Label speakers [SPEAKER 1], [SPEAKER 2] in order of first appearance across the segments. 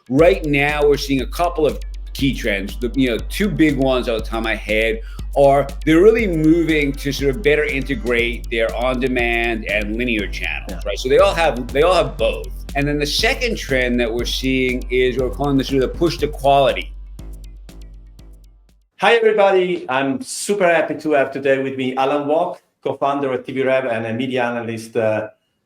[SPEAKER 1] Right now, we're seeing a couple of key trends. Two big ones off the top of my head are they're really moving to sort of better integrate their on-demand and linear channels, right? So they all have both. And then the second trend that we're seeing is what we're calling the sort of the push to quality.
[SPEAKER 2] Hi, everybody. I'm super happy to have today with me Alan Wolk, co-founder of TV Rev and a media analyst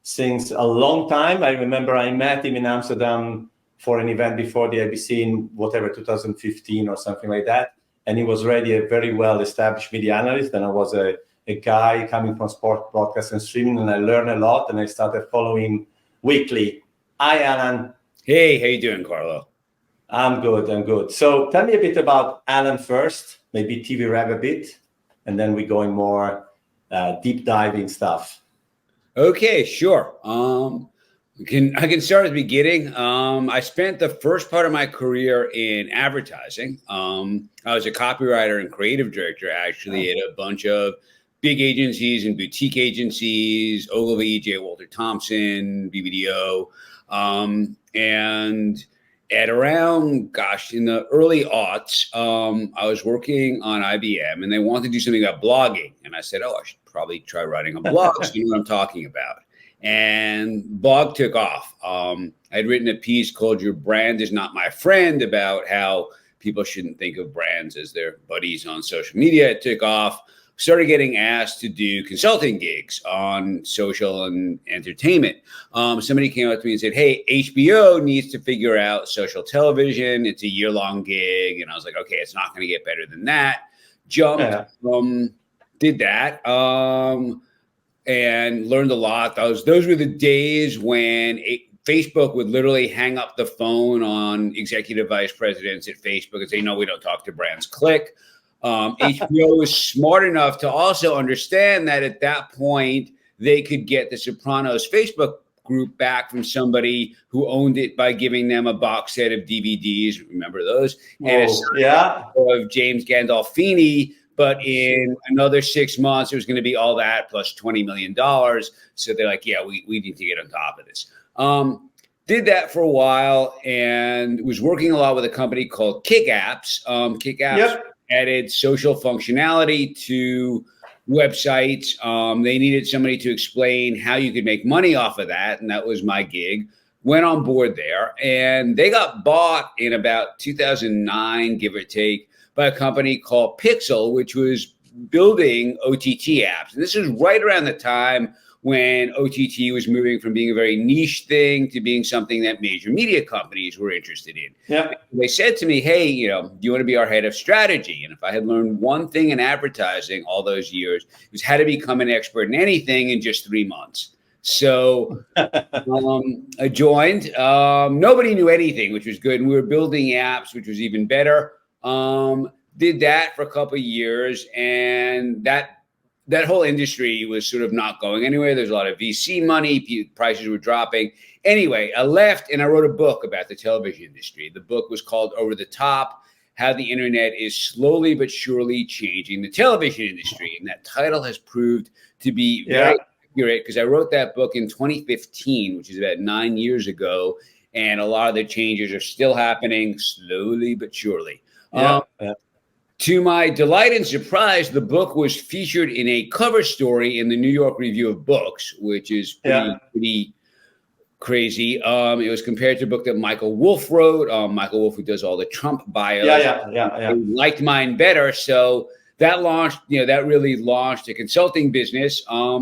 [SPEAKER 2] since a long time. I remember I met him in Amsterdam for an event before the ABC in 2015 or something like that. And he was already a very well-established media analyst. And I was a guy coming from sport broadcast and streaming, and I learned a lot, and I started following weekly. Hi, Alan.
[SPEAKER 1] Hey, how you doing, Carlo?
[SPEAKER 2] I'm good. So tell me a bit about Alan first, maybe TV Rev a bit, and then we go in more deep diving stuff.
[SPEAKER 1] Okay, sure. I can start at the beginning. I spent the first part of my career in advertising. I was a copywriter and creative director, actually, at a bunch of big agencies and boutique agencies, Ogilvy, J. Walter Thompson, BBDO, and at around, in the early aughts, I was working on IBM, and they wanted to do something about blogging. And I said, I should probably try writing a blog so you know what I'm talking about. And blog took off. I'd written a piece called Your Brand Is Not My Friend about how people shouldn't think of brands as their buddies on social media. It took off. Started getting asked to do consulting gigs on social and entertainment. Somebody came up to me and said, hey, HBO needs to figure out social television. It's a year-long gig. And I was like, okay, it's not going to get better than that. Jumped, did that, and learned a lot. Those were the days when Facebook would literally hang up the phone on executive vice presidents at Facebook and say, no, we don't talk to brands. Click. HBO was smart enough to also understand that at that point, they could get the Sopranos Facebook group back from somebody who owned it by giving them a box set of DVDs. Remember those? And of James Gandolfini. But in another 6 months, it was going to be all that plus $20 million. So they're like, yeah, we need to get on top of this. Did that for a while and was working a lot with a company called Kick-Apps. Kick-Apps added social functionality to websites. They needed somebody to explain how you could make money off of that. And that was my gig. Went on board there. And they got bought in about 2009, give or take, by a company called Pixel, which was building OTT apps. And this is right around the time when OTT was moving from being a very niche thing to being something that major media companies were interested in.
[SPEAKER 2] Yeah.
[SPEAKER 1] They said to me, hey, do you want to be our head of strategy? And if I had learned one thing in advertising all those years, it was how to become an expert in anything in just 3 months. So I joined. Nobody knew anything, which was good. And we were building apps, which was even better. Did that for a couple of years, and that whole industry was sort of not going anywhere. There's a lot of VC money, prices were dropping. Anyway, I left and I wrote a book about the television industry. The book was called Over the Top: How the Internet is Slowly but Surely Changing the Television Industry. And that title has proved to be very accurate because I wrote that book in 2015, which is about 9 years ago. And a lot of the changes are still happening slowly but surely. To my delight and surprise, the book was featured in a cover story in the New York Review of Books, which is pretty crazy. It was compared to a book that Michael Wolff wrote. Michael Wolff, who does all the Trump bios. He liked mine better. So that launched, that really launched a consulting business. I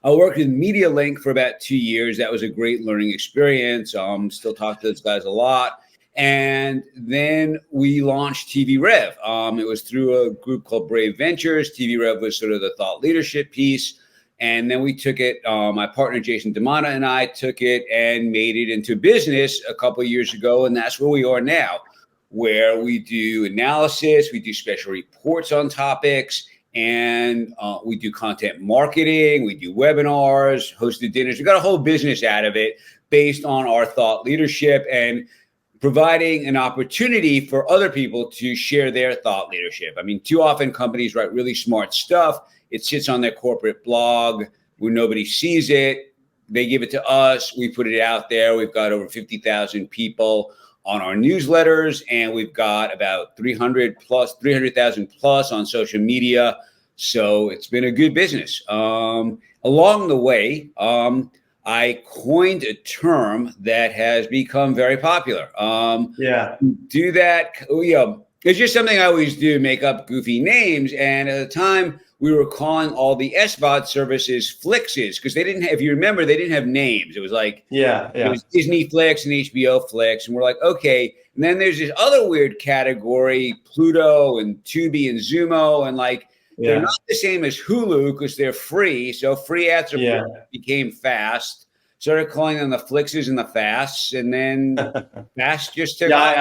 [SPEAKER 1] worked with MediaLink for about 2 years. That was a great learning experience. Still talk to those guys a lot. And then we launched TV Rev. It was through a group called Brave Ventures. TV Rev was sort of the thought leadership piece. And then we took it, my partner, Jason DeMata, and I took it and made it into business a couple of years ago. And that's where we are now, where we do analysis, we do special reports on topics, and we do content marketing, we do webinars, hosted dinners. We got a whole business out of it based on our thought leadership and providing an opportunity for other people to share their thought leadership. I mean, too often companies write really smart stuff. It sits on their corporate blog where nobody sees it. they give it to us. We put it out there. We've got over 50,000 people on our newsletters, and we've got about 300,000 plus on social media. So it's been a good business. Along the way, I coined a term that has become very popular. Do that, it's just something I always do, make up goofy names. And at the time, we were calling all the SVOD services flixes, because they didn't have, if you remember, they didn't have names. It was like, it was Disney Flix and HBO Flix. And we're like, okay. And then there's this other weird category, Pluto and Tubi and Xumo. And like, they're not the same as Hulu because they're free. So free ads became fast. Started calling them the flixes and the fasts. And then fast just took off.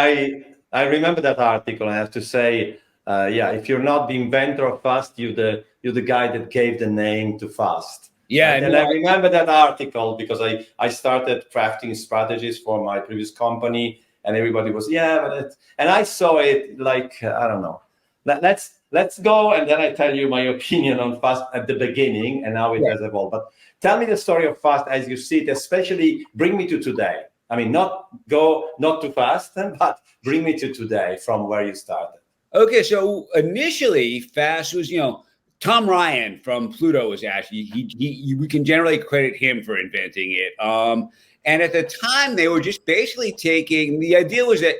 [SPEAKER 2] I remember that article. I have to say, if you're not the inventor of fast, you're the guy that gave the name to fast.
[SPEAKER 1] Yeah,
[SPEAKER 2] and I remember that article because I started crafting strategies for my previous company, and everybody was and I saw it like, I don't know. Let's go, and then I tell you my opinion on fast at the beginning, and how it has evolved. But tell me the story of fast as you see it, especially bring me to today. I mean, not too fast, but bring me to today from where you started.
[SPEAKER 1] Okay, so initially, fast was, Tom Ryan from Pluto was actually, we can generally credit him for inventing it. And at the time, they were just basically taking, the idea was that,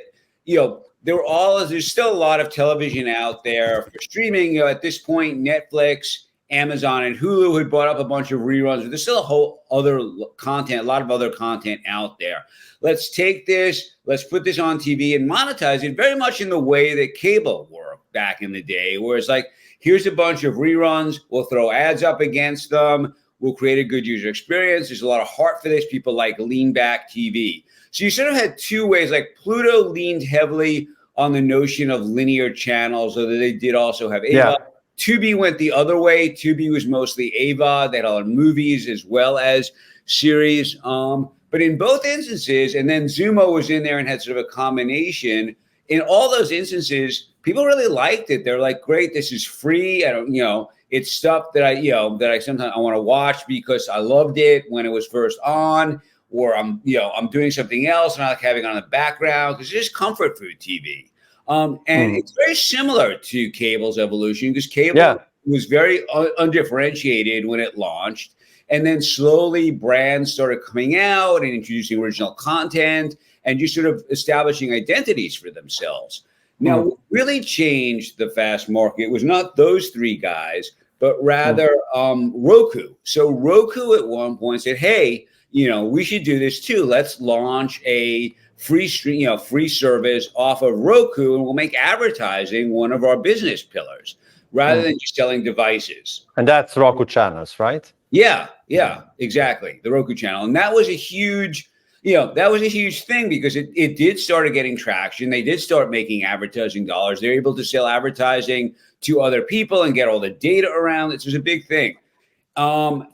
[SPEAKER 1] there's still a lot of television out there for streaming. At this point, Netflix, Amazon, and Hulu had brought up a bunch of reruns, but there's still a whole other content, a lot of other content out there. Let's take this, let's put this on TV and monetize it very much in the way that cable worked back in the day, where it's like, here's a bunch of reruns, we'll throw ads up against them, we'll create a good user experience. There's a lot of heart for this. People like lean back TV. So you sort of had two ways, like Pluto leaned heavily on the notion of linear channels, although they did also have AVOD. Yeah. Tubi went the other way. Tubi was mostly AVOD. They had a lot of movies as well as series. But in both instances, and then Xumo was in there and had sort of a combination. In all those instances, people really liked it. They're like, great, this is free. I don't, it's stuff that I sometimes I want to watch because I loved it when it was first on, or I'm doing something else and I like having it on the background because it's just comfort food TV. And it's very similar to cable's evolution because cable was very undifferentiated when it launched. And then slowly brands started coming out and introducing original content and just sort of establishing identities for themselves. Now, what really changed the fast market was not those three guys, but rather Roku. So Roku at one point said, hey, we should do this too. Let's launch a free stream, free service off of Roku, and we'll make advertising one of our business pillars rather than just selling devices.
[SPEAKER 3] And that's Roku channels, right?
[SPEAKER 1] Yeah, exactly. The Roku channel. And that was a huge, thing because it did start getting traction. They did start making advertising dollars. They're able to sell advertising to other people and get all the data around it. So it was a big thing.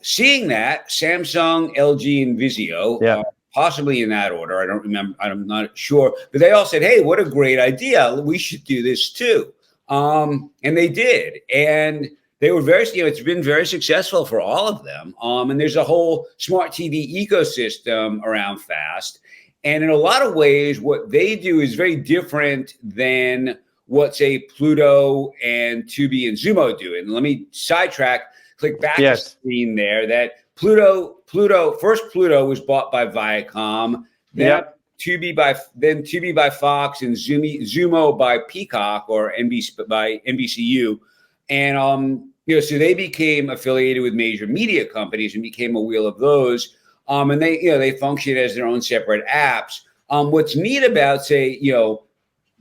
[SPEAKER 1] Seeing that, Samsung, LG, and Vizio, possibly in that order, I don't remember, I'm not sure, but they all said, hey, what a great idea. We should do this too. And they did. And they were very, it's been very successful for all of them. And there's a whole smart TV ecosystem around FAST. And in a lot of ways, what they do is very different than what, say, Pluto and Tubi and Xumo do. And let me sidetrack, click back to the screen there, that Pluto was bought by Viacom, then Tubi by Fox, and Xumo by Peacock or NBCU. And so they became affiliated with major media companies and became a wheel of those. And they function as their own separate apps. What's neat about, say,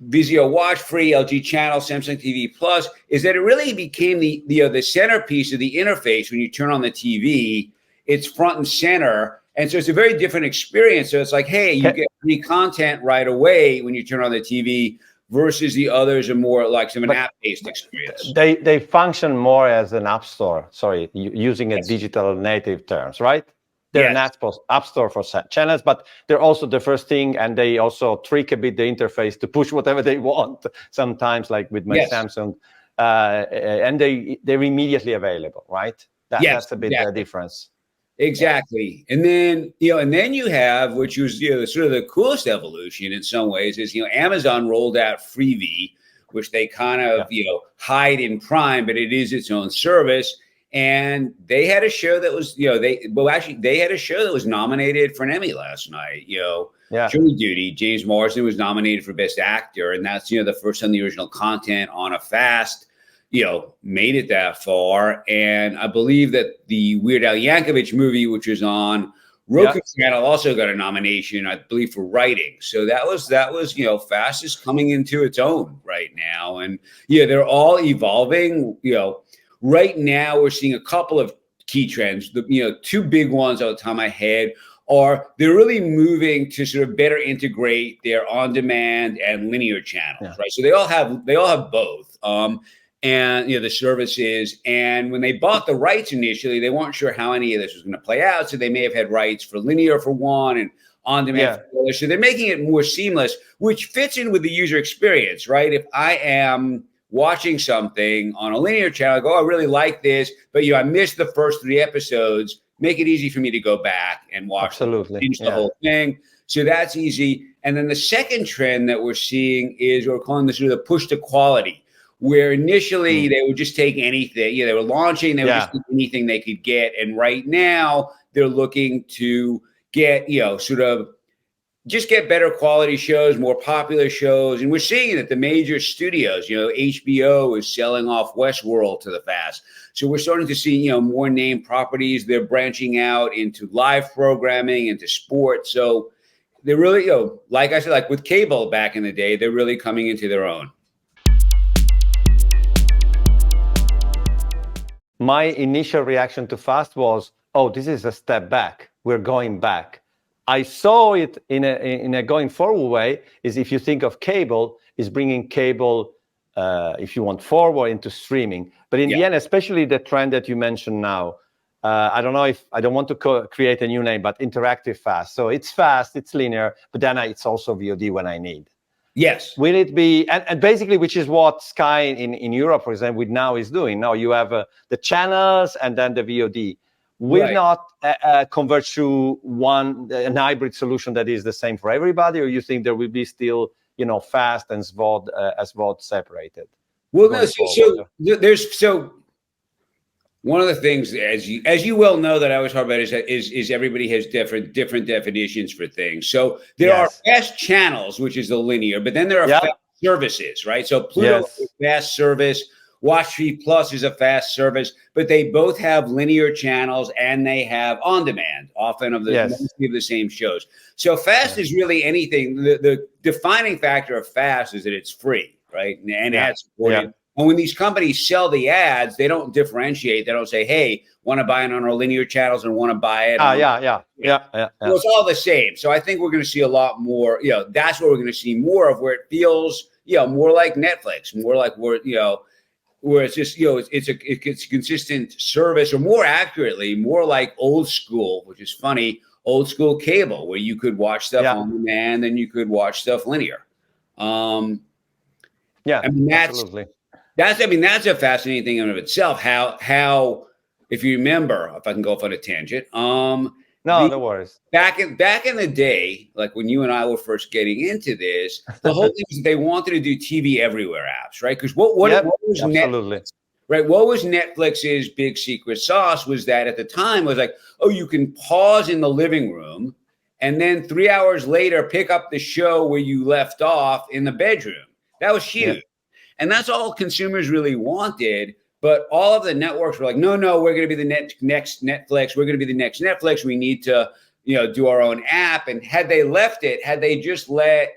[SPEAKER 1] Vizio Watch Free, LG Channel, Samsung TV Plus, is that it really became the centerpiece of the interface. When you turn on the TV, it's front and center. And so it's a very different experience. So it's like, hey, you get free content right away when you turn on the TV versus the others are more like an app-based experience.
[SPEAKER 3] They function more as an app store, using a digital native terms, right? They're an app store for channels, but they're also the first thing, and they also trick a bit the interface to push whatever they want. Sometimes, like with my Samsung, and they're immediately available, right? That's a bit the difference.
[SPEAKER 1] Exactly. And then, and then you have, which was, sort of the coolest evolution in some ways is, Amazon rolled out Freevee, which they kind of, hide in Prime, but it is its own service. And they had a show that was, they had a show that was nominated for an Emmy last night, Jury Duty. James Marsden was nominated for Best Actor. And that's, the first time the original content on a fast made it that far. And I believe that the Weird Al Yankovic movie, which was on Roku Channel, also got a nomination, I believe, for writing. So that was, Fast is coming into its own right now. And they're all evolving. Right now we're seeing a couple of key trends. The two big ones off the top of my head are they're really moving to sort of better integrate their on-demand and linear channels, right? So they all have both. And the services, and when they bought the rights initially, they weren't sure how any of this was going to play out. So they may have had rights for linear for one and on demand for the other. So they're making it more seamless, which fits in with the user experience, right? If I am watching something on a linear channel, I go, I really like this, but I missed the first 3 episodes. Make it easy for me to go back and watch the whole thing. So that's easy. And then the second trend that we're seeing is we're calling this sort of the push to quality, where initially they would just take anything, they were launching, they would just take anything they could get. And right now they're looking to get, sort of just get better quality shows, more popular shows. And we're seeing that the major studios, HBO is selling off Westworld to the Fast. So we're starting to see, more named properties. They're branching out into live programming, into sports. So they're really, like I said, like with cable back in the day, they're really coming into their own.
[SPEAKER 3] My initial reaction to Fast was, oh, this is a step back. We're going back. I saw it in a going forward way is if you think of cable, is bringing cable, if you want, forward into streaming. But in the end, especially the trend that you mentioned now, I don't know if I don't want to create a new name, but interactive fast. So it's fast, it's linear, but then it's also VOD when I need.
[SPEAKER 1] Yes.
[SPEAKER 3] Will it be, and basically, which is what Sky in Europe, for example, with now is doing. Now you have the channels and then the VOD. Will not converge to an hybrid solution that is the same for everybody, or you think there will be still, fast and SVOD separated?
[SPEAKER 1] Well, no, one of the things, as you well know, that I always talk about is everybody has different definitions for things. So there are fast channels, which is the linear, but then there are fast services, right? So Pluto is a fast service, WatchFree Plus is a fast service, but they both have linear channels and they have on demand, often of mostly of the same shows. So fast is really anything. The defining factor of fast is that it's free, right? And ad supported. And when these companies sell the ads, they don't differentiate. They don't say, hey, want to buy it on our linear channels and want to buy it.
[SPEAKER 3] So
[SPEAKER 1] it's all the same. So I think we're going to see a lot more, that's what we're going to see more of, where it feels, more like Netflix, more like where it's just, it's a consistent service, or more accurately, more like old school, which is funny, old school cable, where you could watch stuff on demand and you could watch stuff linear.
[SPEAKER 3] Absolutely.
[SPEAKER 1] That's a fascinating thing in and of itself. How, if you remember, if I can go off on a tangent,
[SPEAKER 3] no worries.
[SPEAKER 1] Back in the day, like when you and I were first getting into this, the whole thing was they wanted to do TV everywhere apps, right? Because what was Netflix? Right? What was Netflix's big secret sauce was that at the time it was like, oh, you can pause in the living room and then 3 hours later pick up the show where you left off in the bedroom. That was huge. Yeah. And that's all consumers really wanted. But all of the networks were like, no, we're going to be the next Netflix. We're going to be the next Netflix. We need to, do our own app. And had they just let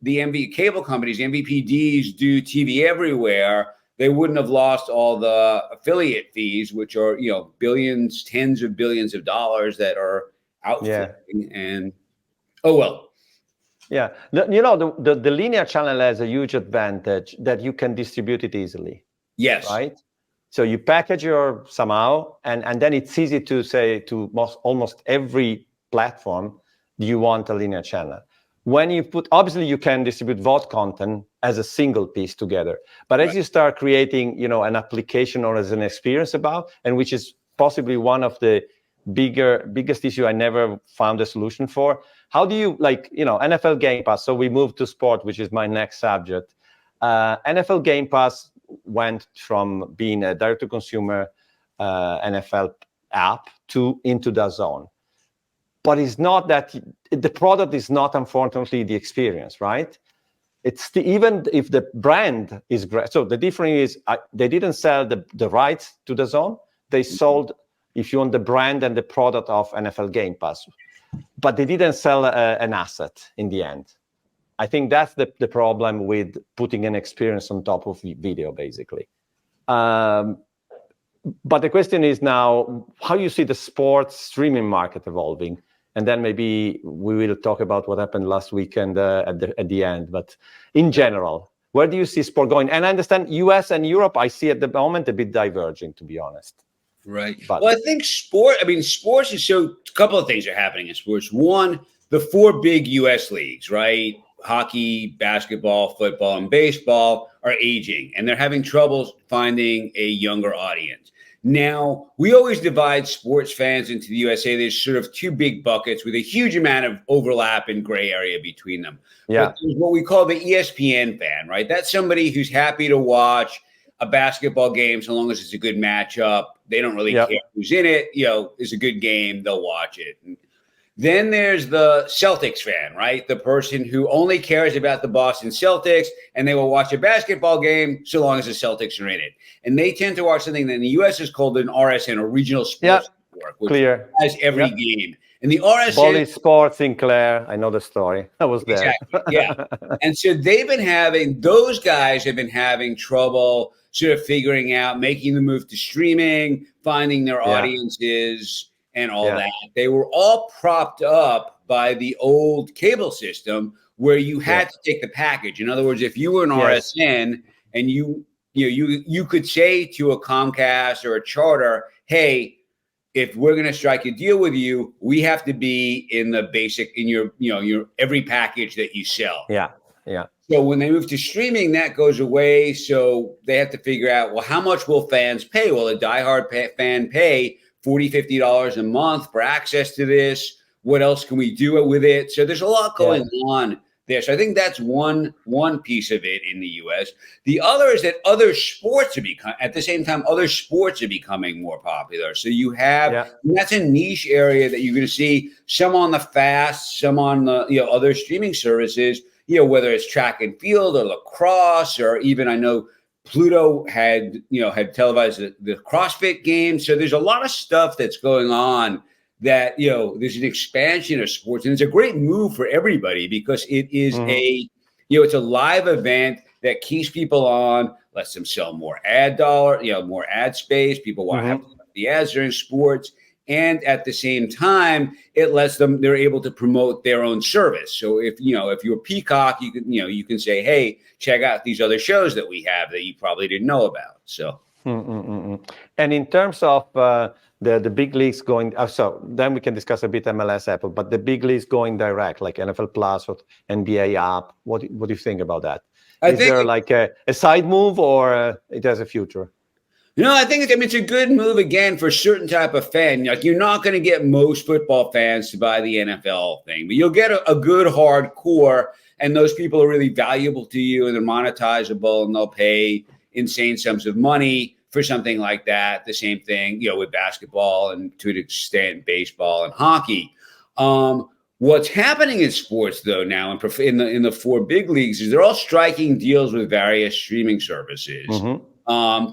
[SPEAKER 1] the cable companies, MVPDs, do TV everywhere, they wouldn't have lost all the affiliate fees, which are, billions, tens of billions of dollars that are outflowing. And oh well.
[SPEAKER 3] Yeah, the linear channel has a huge advantage that you can distribute it easily.
[SPEAKER 1] Yes.
[SPEAKER 3] Right. So you package somehow, and then it's easy to say to almost every platform, do you want a linear channel? When you obviously you can distribute VOD content as a single piece together, but as you start creating, an application or as an experience and which is possibly one of the biggest issue I never found a solution for. How do you, like, NFL Game Pass? So we moved to sport, which is my next subject. NFL Game Pass went from being a direct-to-consumer NFL app into DAZN. But it's not that the product is not, unfortunately, the experience, right? It's even if the brand is great. So the difference is they didn't sell the rights to DAZN. They sold, if you want, the brand and the product of NFL Game Pass. But they didn't sell an asset in the end. I think that's the problem with putting an experience on top of video, basically. But the question is now, how you see the sports streaming market evolving? And then maybe we will talk about what happened last weekend at the end. But in general, where do you see sport going? And I understand US and Europe, I see at the moment a bit diverging, to be honest.
[SPEAKER 1] Right. Well, I think sports is a couple of things are happening in sports. One, the 4 big US leagues, right? Hockey, basketball, football, and baseball are aging, and they're having trouble finding a younger audience. Now, we always divide sports fans into the USA. There's sort of 2 big buckets with a huge amount of overlap and gray area between them.
[SPEAKER 3] Yeah.
[SPEAKER 1] But there's what we call the ESPN fan, right? That's somebody who's happy to watch a basketball game so long as it's a good matchup. They don't really care who's in it. It's a good game, they'll watch it. And then there's the Celtics fan, right? The person who only cares about the Boston Celtics, and they will watch a basketball game so long as the Celtics are in it. And they tend to watch something that in the U.S. is called an RSN, or regional sports network, which has every game. And the RSN...
[SPEAKER 3] Bally Sports, Sinclair, I know the story. I was there.
[SPEAKER 1] Exactly, yeah. And so those guys have been having trouble sort of figuring out, making the move to streaming, finding their audiences, and all that. They were all propped up by the old cable system where you had to take the package. In other words, if you were an RSN and you could say to a Comcast or a Charter, hey, if we're going to strike a deal with you, we have to be in the basic, in your every package that you sell.
[SPEAKER 3] Yeah.
[SPEAKER 1] So when they move to streaming, that goes away. So they have to figure out, well, how much will fans pay? Will a diehard fan pay $40, $50 a month for access to this? What else can we do with it? So there's a lot going on there. So I think that's one piece of it in the US. The other is that other sports are becoming more popular. So you have, that's a niche area that you're going to see some on the FAST, some on the other streaming services, whether it's track and field or lacrosse, or even I know Pluto had televised the CrossFit games. So there's a lot of stuff that's going on that, there's an expansion of sports, and it's a great move for everybody because it is it's a live event that keeps people on, lets them sell more ad more ad space. People want to have the ads during sports. And at the same time, it lets them, they're able to promote their own service. So if you're Peacock, you can say, hey, check out these other shows that we have that you probably didn't know about. So,
[SPEAKER 3] And in terms of the big leagues going, so then we can discuss a bit MLS, Apple, but the big leagues going direct, like NFL Plus or NBA app, what do you think about that? Is there like a side move, or it has a future?
[SPEAKER 1] I think it's a good move again for a certain type of fan. Like, you're not going to get most football fans to buy the NFL thing, but you'll get a good hardcore, and those people are really valuable to you, and they're monetizable, and they'll pay insane sums of money for something like that. The same thing, with basketball and to an extent baseball and hockey. What's happening in sports though now in the 4 big leagues is they're all striking deals with various streaming services.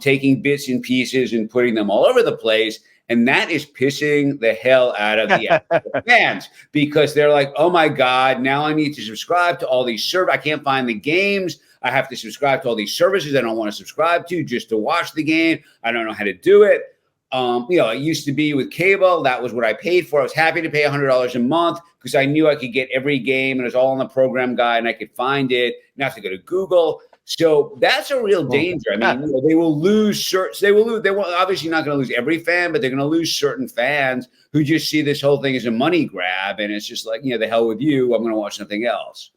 [SPEAKER 1] Taking bits and pieces and putting them all over the place. And that is pissing the hell out of the fans, because they're like, oh my God, now I need to subscribe to all these services. I can't find the games. I have to subscribe to all these services I don't want to subscribe to just to watch the game. I don't know how to do it. It used to be with cable. That was what I paid for. I was happy to pay $100 a month because I knew I could get every game and it was all on the program guide and I could find it. Now I have to go to Google. So that's a real danger. I mean, they will lose They will obviously not going to lose every fan, but they're going to lose certain fans who just see this whole thing as a money grab, and it's just like, the hell with you. I'm going to watch something else.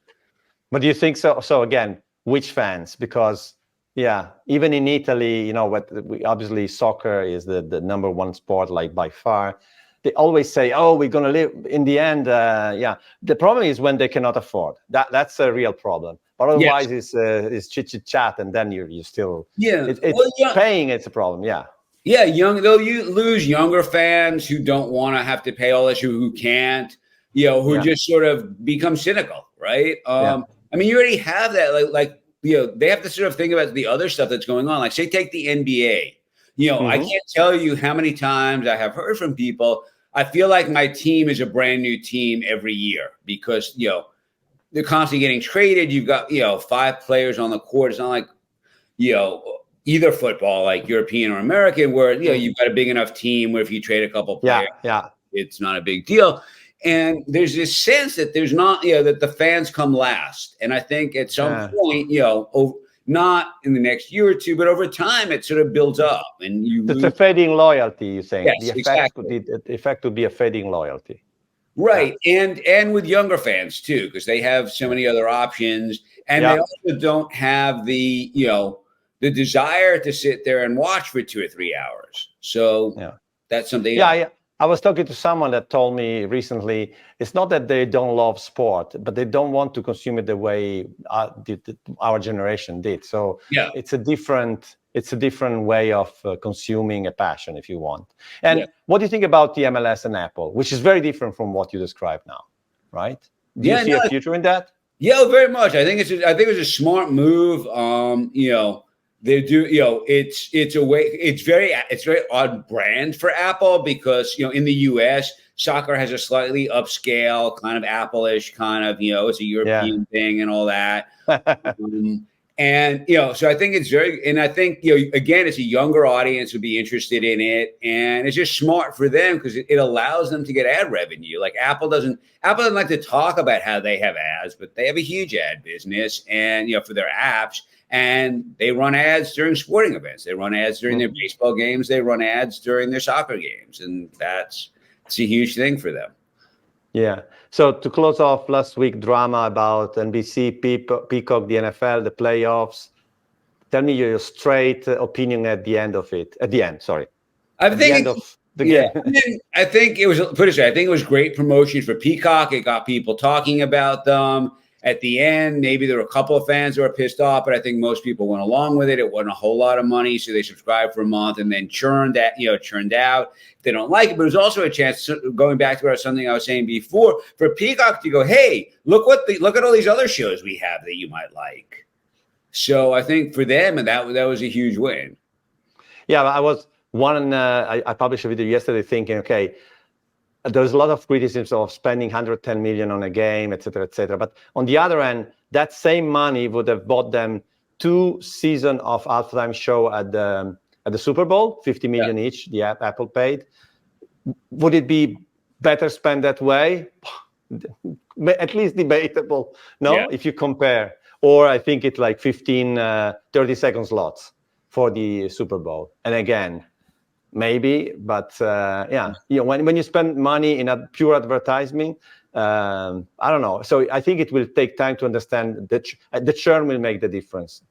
[SPEAKER 3] But do you think so? So again, which fans? Because even in Italy, obviously soccer is the number one sport, like by far. they always say, "Oh, we're going to live." In the end, the problem is when they cannot afford. That's a real problem. But otherwise, it's chit chat, and then you still paying. It's a problem. Yeah.
[SPEAKER 1] Yeah, they'll lose younger fans who don't want to have to pay all this, who can't, who just sort of become cynical, right? I mean, you already have that, like they have to sort of think about the other stuff that's going on. Like, say, take the NBA. I can't tell you how many times I have heard from people, I feel like my team is a brand new team every year because, they're constantly getting traded. You've got, 5 players on the court. It's not like, either football, like European or American, where, you've got a big enough team where if you trade a couple players, it's not a big deal. And there's this sense that there's not, that the fans come last. And I think at some point, not in the next year or two, but over time, it sort of builds up. And
[SPEAKER 3] it's a fading loyalty, you're saying.
[SPEAKER 1] Yes,
[SPEAKER 3] the effect would be a fading loyalty.
[SPEAKER 1] Right. And with younger fans, too, because they have so many other options. And they also don't have the, the desire to sit there and watch for 2 or 3 hours. So that's something.
[SPEAKER 3] Yeah. I was talking to someone that told me recently, it's not that they don't love sport, but they don't want to consume it the way our generation did. So it's a different way of consuming a passion, if you want. And what do you think about the MLS and Apple, which is very different from what you describe now, right? Do you see a future in that?
[SPEAKER 1] Yeah, very much. I think it's a smart move. They do, it's a way, it's very odd brand for Apple because, in the US, soccer has a slightly upscale kind of Apple-ish kind of, it's a European thing and all that. And, so I think it's and I think, again, it's a younger audience would be interested in it. And it's just smart for them because it allows them to get ad revenue. Like Apple doesn't like to talk about how they have ads, but they have a huge ad business and, for their apps. And they run ads during sporting events. They run ads during their baseball games. They run ads during their soccer games. And it's a huge thing for them.
[SPEAKER 3] Yeah. So to close off last week, drama about NBC, Peacock, the NFL, the playoffs. Tell me your straight opinion at the end of it. At the end, sorry.
[SPEAKER 1] I think I think it was, put it this way, I think it was great promotion for Peacock. It got people talking about them. At the end, maybe there were a couple of fans who were pissed off, but I think most people went along with it. It wasn't a whole lot of money, so they subscribed for a month and then churned out. If they don't like it, but it was also a chance, going back to something I was saying before, for Peacock to go, hey, look at all these other shows we have that you might like. So I think for them, and that was a huge win. Yeah,
[SPEAKER 3] I published a video yesterday thinking, okay, there's a lot of criticism of spending 110 million on a game, et cetera, et cetera. But on the other hand, that same money would have bought them 2 seasons of halftime show at the Super Bowl, 50 million each, the Apple paid. Would it be better spent that way? At least debatable, no? Yeah. If you compare. Or I think it's like 15, 30-second slots for the Super Bowl. And again, maybe, but when you spend money in a pure advertising, I don't know. So I think it will take time to understand that the churn will make the difference,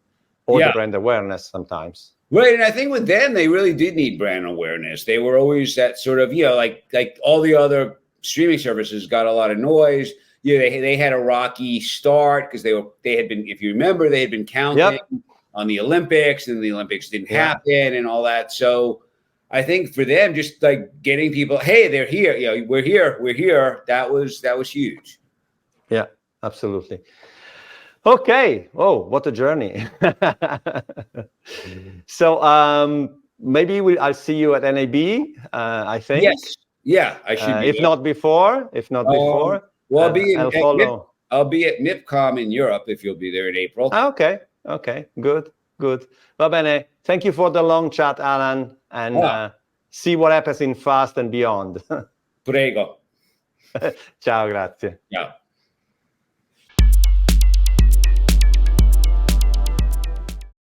[SPEAKER 3] or the brand awareness sometimes.
[SPEAKER 1] Right, and I think with them, they really did need brand awareness. They were always that sort of, like all the other streaming services got a lot of noise. They had a rocky start because they had been, if you remember, they had been counting on the Olympics, and the Olympics didn't happen and all that. So I think for them, just like getting people, hey, they're here. We're here. That was huge.
[SPEAKER 3] Yeah, absolutely. Okay. Oh, what a journey. So maybe I'll see you at NAB. I think.
[SPEAKER 1] Yes. Yeah, I should be.
[SPEAKER 3] If not before.
[SPEAKER 1] Well, I'll be at MIPCOM in Europe if you'll be there in April.
[SPEAKER 3] Okay. Good. Va bene. Thank you for the long chat, Alan, and see what happens in FAST and beyond.
[SPEAKER 1] Prego.
[SPEAKER 3] Ciao, grazie.
[SPEAKER 1] Ciao.